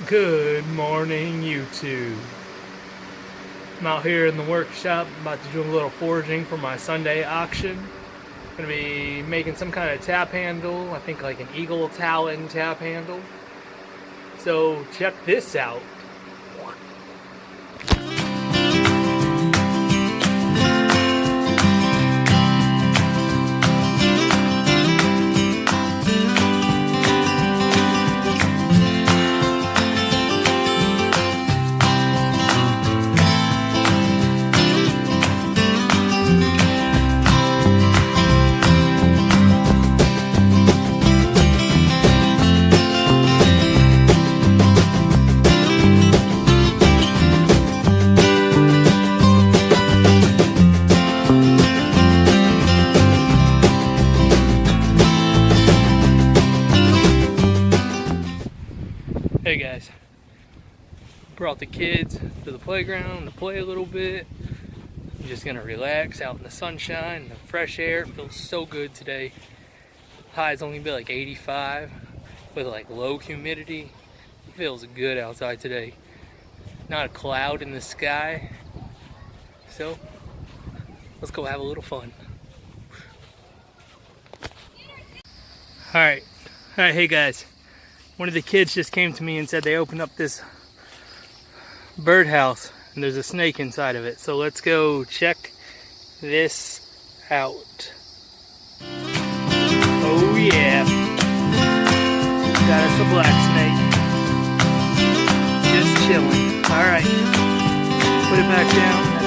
Good morning, YouTube. I'm out here in the workshop about to do a little forging for my Sunday auction. I'm going to be making some kind of tap handle, I think like an eagle talon tap handle. So check this out. Hey guys, brought the kids to the playground to play a little bit. I'm just gonna relax out in the sunshine and the fresh air. It feels so good today. High's only be like 85 with like low humidity. It feels good outside today. Not a cloud in the sky. So let's go have a little fun. Alright, hey guys. One of the kids just came to me and said they opened up this birdhouse and there's a snake inside of it. So let's go check this out. Oh yeah. Got us a black snake. Just chilling. Alright. Put it back down.